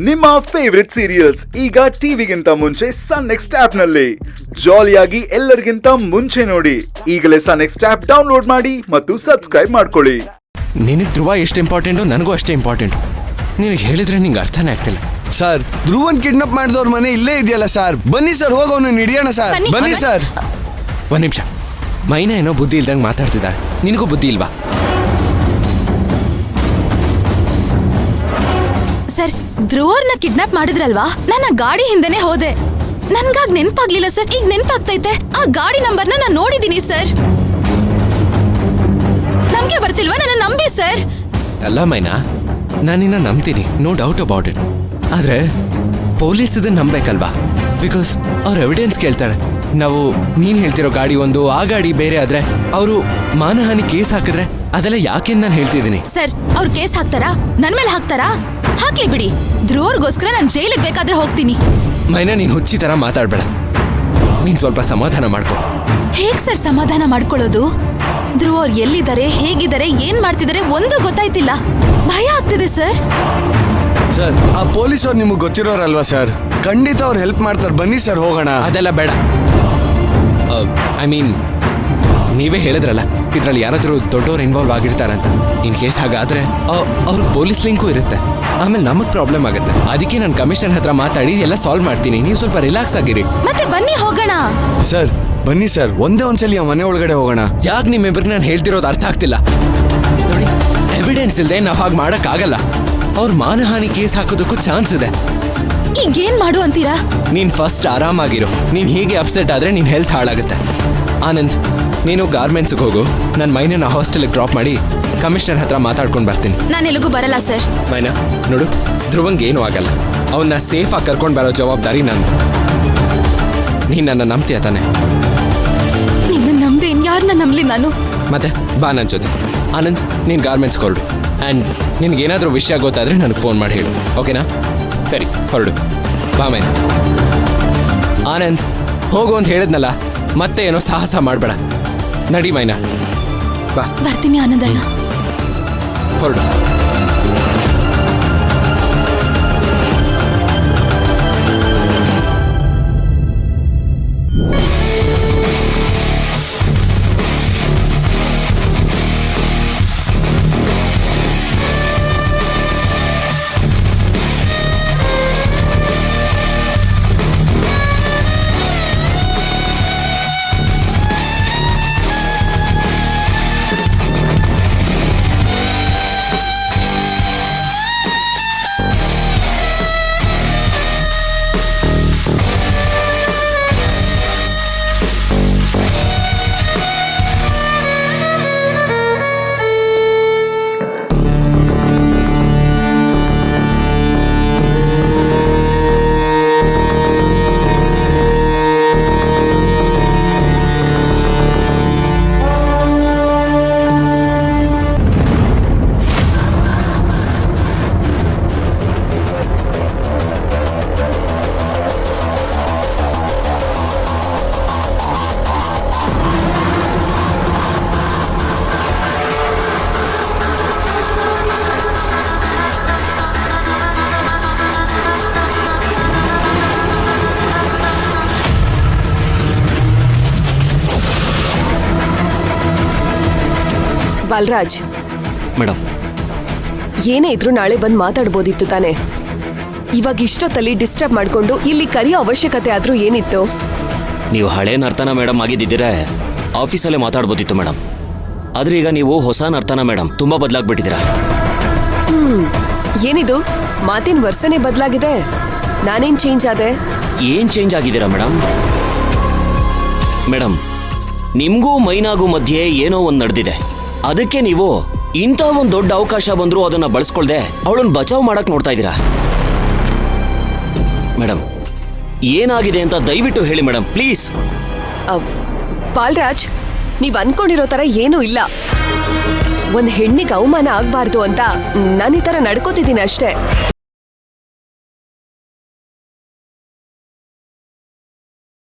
ನಿಮ್ಮ favourite serials ಈಗ ಟಿವಿಗಿಂತ ಮುಂಚೆ ಸನ್ ನೆಕ್ಸ್ಟ್ ಆಪ್ ನಲ್ಲಿ ಜಾಲಿಯಾಗಿ ಎಲ್ಲರಿಗಿಂತ ಮುಂಚೆ ನೋಡಿ. ಈಗಲೇ ಸನ್ ನೆಕ್ಸ್ಟ್ ಆಪ್ ಡೌನ್ಲೋಡ್ ಮಾಡಿ ಮತ್ತು ಸಬ್ಸ್ಕ್ರೈಬ್ ಮಾಡ್ಕೊಳ್ಳಿ. ನಿನಗೆ ಧ್ರುವ ಎಷ್ಟು ಇಂಪಾರ್ಟೆಂಟು ನನಗೂ ಅಷ್ಟೇ ಇಂಪಾರ್ಟೆಂಟ್. ನಿನಗೆ ಹೇಳಿದ್ರೆ ನಿಂಗೆ ಅರ್ಥನೇ ಆಗ್ತಿಲ್ಲ. ಸರ್, ಧ್ರುವನ್ ಕಿಡ್ನಾಪ್ ಮಾಡಿದವ್ರ ಮನೆ ಇಲ್ಲೇ ಇದೆಯಲ್ಲ ಸರ್. ಬನ್ನಿ ಸರ್, ಹೋಗೋನು ಹಿಡಿಯೋಣ ಸರ್. ಬನ್ನಿ ಸರ್. ಒಂದು ನಿಮಿಷ, ಮೈನಾ ಏನೋ ಬುದ್ಧಿ ಇಲ್ದಂಗೆ ಮಾತಾಡ್ತಿದ್ದಾಳೆ. ನಿನಗೂ ಬುದ್ಧಿ ಇಲ್ವಾ? ಸರ್, ಧ್ರುವರ್ನ ಕಿಡ್ನಾಪ್ ಮಾಡಿದ್ರಲ್ವಾ, ನಾನು ಆ ಗಾಡಿ ಹಿಂದೆನೆ ಹೋದೆ. ನನ್ಗಾಗ್ ನೆನ್ಪಾಗ್ಲಿಲ್ಲ ಸರ್, ಈಗ ನೆನ್ಪಾಗ್ತೈತೆ. ಆ ಗಾಡಿ ನಂಬರ್ನ ನಾನು ನೋಡಿದೀನಿ ಸರ್. ನಮ್ಗೆ ಬರ್ತಿಲ್ವಾ? ನನ್ನ ನಂಬಿ ಸರ್. ಅಲ್ಲ ಮೈನಾ, ನಾನಿನ್ನ ನಂಬ್ತೀನಿ, ನೋ ಡೌಟ್ ಅಬೌಟ್ ಇಟ್. ಆದ್ರೆ ಪೊಲೀಸ್ ಇದನ್ನ ನಂಬೇಕಲ್ವಾ? ಬಿಕಾಸ್ ಅವ್ರ ಎವಿಡೆನ್ಸ್ ಕೇಳ್ತಾರೆ. ನಾವು ನೀನ್ ಹೇಳ್ತಿರೋ ಗಾಡಿ ಒಂದು, ಆ ಗಾಡಿ ಬೇರೆ ಆದ್ರೆ ಅವರು ಮಾನಹಾನಿ ಕೇಸ್ ಹಾಕಿದ್ರೆ ಅದೆಲ್ಲ ಯಾಕೆಂದು ನಾನು ಹೇಳ್ತಿದ್ದೀನಿ. ಸರ್, ಅವ್ರು ಕೇಸ್ ಹಾಕ್ತಾರಾ? ನನ್ ಮೇಲೆ ಹಾಕ್ತಾರಾ? ಹಾಕ್ಲಿ ಬಿಡಿ. ಧ್ರುವರ್ಗೋಸ್ಕರ ನಾನು ಜೈಲಿಗೆ ಬೇಕಾದ್ರೆ ಹೋಗ್ತೀನಿ. ಮೈನಾ, ನೀನ್ ಹುಚ್ಚಿ ತರ ಮಾತಾಡ್ಬೇಡ. ನೀನ್ ಸ್ವಲ್ಪ ಸಮಾಧಾನ ಮಾಡ್ಕೊ. ಹೇಗ್ ಸರ್ ಸಮಾಧಾನ ಮಾಡ್ಕೊಳ್ಳೋದು? ಧ್ರುವ ಅವ್ರು ಎಲ್ಲಿದ್ದಾರೆ, ಹೇಗಿದ್ದಾರೆ, ಏನ್ ಮಾಡ್ತಿದ್ದಾರೆ ಒಂದು ಗೊತ್ತಾಯ್ತಿಲ್ಲ. ಭಯ ಆಗ್ತಿದೆ ಸರ್. ಸರ್, ಆ ಪೊಲೀಸ್ ಅವ್ರು ನಿಮಗೆ ಗೊತ್ತಿರೋರಲ್ವಾ ಸರ್? ಖಂಡಿತ ಅವ್ರು ಹೆಲ್ಪ್ ಮಾಡ್ತಾರೆ. ಬನ್ನಿ ಸರ್, ಹೋಗೋಣ. ಅದೆಲ್ಲ ಬೇಡ. ಐ ಮೀನ್, ನೀವೇ ಹೇಳಿದ್ರಲ್ಲ ಇದ್ರಲ್ಲಿ ಯಾರಾದ್ರೂ ದೊಡ್ಡವ್ರು ಇನ್ವಾಲ್ವ್ ಆಗಿರ್ತಾರಂತ. ಇನ್ ಕೇಸ್ ಹಾಗಾದ್ರೆ ಅವ್ರಿಗೆ ಪೊಲೀಸ್ ಲಿಂಕು ಇರುತ್ತೆ. ಆಮೇಲೆ ನಮಗ್ ಪ್ರಾಬ್ಲಮ್ ಆಗುತ್ತೆ. ಅದಕ್ಕೆ ನಾನು ಕಮಿಷನರ್ ಹತ್ರ ಮಾತಾಡಿ ಎಲ್ಲ ಸಾಲ್ವ್ ಮಾಡ್ತೀನಿ. ನೀವು ಸ್ವಲ್ಪ ರಿಲ್ಯಾಕ್ಸ್ ಆಗಿರಿ. ಮತ್ತೆ ಬನ್ನಿ ಹೋಗೋಣ. ಸರ್, ಬನ್ನಿ ಸರ್, ಒಂದ್ಸಲಿ ಆ ಮನೆ ಒಳಗಡೆ ಹೋಗೋಣ. ಯಾಕೆ ನಿಮ್ಮಿಬ್ರಿಗೆ ನಾನು ಹೇಳ್ತಿರೋದು ಅರ್ಥ ಆಗ್ತಿಲ್ಲ? ನೋಡಿ, ಎವಿಡೆನ್ಸ್ ಇಲ್ಲದೆ ನಾವು ಹಾಗೆ ಮಾಡಕ್ಕಾಗಲ್ಲ. ಅವ್ರ ಮಾನಹಾನಿ ಕೇಸ್ ಹಾಕೋದಕ್ಕೂ ಚಾನ್ಸ್ ಇದೆ. ಈಗೇನ್ ಮಾಡು ಅಂತೀರಾ? ನೀನ್ ಫಸ್ಟ್ ಆರಾಮಾಗಿರು. ನೀನ್ ಹೀಗೆ ಅಪ್ಸೆಟ್ ಆದ್ರೆ ನಿನ್ ಹೆಲ್ತ್ ಹಾಳಾಗುತ್ತೆ. ಆನಂದ್, ನೀನು ಗಾರ್ಮೆಂಟ್ಸ್ಗೆ ಹೋಗು. ನಾನು ಮೈನನ್ನ ಹಾಸ್ಟೆಲ್ಗೆ ಡ್ರಾಪ್ ಮಾಡಿ ಕಮಿಷನರ್ ಹತ್ರ ಮಾತಾಡ್ಕೊಂಡು ಬರ್ತೀನಿ. ನಾನು ಎಲ್ಲಿಗೂ ಬರಲ್ಲ ಸರ್. ಮೈನಾ ನೋಡು, ಧ್ರುವಂಗೆ ಏನೂ ಆಗಲ್ಲ. ಅವನ್ನ ಸೇಫಾಗಿ ಕರ್ಕೊಂಡು ಬರೋ ಜವಾಬ್ದಾರಿ ನಂದು. ನೀನ್ ನನ್ನ ನಂಬ್ತೀಯ ತಾನೆ? ನಿನ್ನ ನಂಬಿ ಇನ್ಯಾರನ್ನ ನಂಬಲಿ ನಾನು? ಮತ್ತೆ ಬಾ ನನ್ನ ಜೊತೆ. ಆನಂದ್, ನೀನು ಗಾರ್ಮೆಂಟ್ಸ್ಗೆ ಹೊರಡು. ಆ್ಯಂಡ್ ನಿನ್ಗೇನಾದರೂ ವಿಷಯ ಗೊತ್ತಾದರೆ ನನಗೆ ಫೋನ್ ಮಾಡಿ ಹೇಳು, ಓಕೆನಾ? ಸರಿ, ಹೊರಡು. ಬಾ ಮೈನಾ. ಆನಂದ್, ಹೋಗು ಅಂತ ಹೇಳಿದ್ನಲ್ಲ, ಮತ್ತೆ ಏನೋ ಸಾಹಸ ಮಾಡಬೇಡ. ನಡಿ ಮೈನಾ, ಬಾ. ಬರ್ತೀನಿ ಆನಂದಣ್ಣ. ಹೊರಡು. ಬಾಲರಾಜ್ ಮೇಡಮ್, ಏನೇ ಇದ್ರೂ ನಾಳೆ ಬಂದು ಮಾತಾಡ್ಬೋದಿತ್ತು ತಾನೆ? ಇವಾಗ ಇಷ್ಟೊತ್ತಲ್ಲಿ ಡಿಸ್ಟರ್ಬ್ ಮಾಡ್ಕೊಂಡು ಇಲ್ಲಿ ಕರೆಯೋ ಅವಶ್ಯಕತೆ ಆದ್ರೂ ಏನಿತ್ತು? ನೀವು ಹಳೆ ನರ್ತನ ಮೇಡಮ್ ಆಗಿದ್ದಿದ್ರೆ ಆಫೀಸಲ್ಲೇ ಮಾತಾಡ್ಬೋದಿತ್ತು ಮೇಡಮ್. ಆದ್ರೆ ಈಗ ನೀವು ಹೊಸ ನರ್ತನ ಮೇಡಮ್, ತುಂಬಾ ಬದಲಾಗ್ಬಿಟ್ಟಿದ್ದೀರಾ. ಏನಿದು ಮಾತಿನ ವರ್ಷನೇ ಬದಲಾಗಿದೆ? ನಾನೇನ್ ಚೇಂಜ್ ಆದೆ? ಏನ್ ಚೇಂಜ್ ಆಗಿದ್ದೀರಾ ಮೇಡಮ್? ಮೇಡಮ್, ನಿಮ್ಗೂ ಮೈನಾಗೂ ಮಧ್ಯೆ ಏನೋ ಒಂದು ನಡೆದಿದೆ. ಅದಕ್ಕೆ ನೀವು ಇಂಥ ಒಂದು ದೊಡ್ಡ ಅವಕಾಶ ಬಂದ್ರು ಅದನ್ನ ಬಳಸ್ಕೊಳ್ದೆ ಅವಳನ್ನ ಬಚಾವ್ ಮಾಡಕ್ ನೋಡ್ತಾ ಇದ್ದೀರಾ. ಮೇಡಮ್, ಏನಾಗಿದೆ ಅಂತ ದಯವಿಟ್ಟು ಹೇಳಿ ಮೇಡಮ್, ಪ್ಲೀಸ್. ಬಾಲರಾಜ್, ನೀವ್ ಅನ್ಕೊಂಡಿರೋ ತರ ಏನೂ ಇಲ್ಲ. ಒಂದ್ ಹೆಣ್ಣಿಗೆ ಅವಮಾನ ಆಗ್ಬಾರ್ದು ಅಂತ ನಾನು ಈ ತರ ನಡ್ಕೋತಿದ್ದೀನಿ ಅಷ್ಟೇ.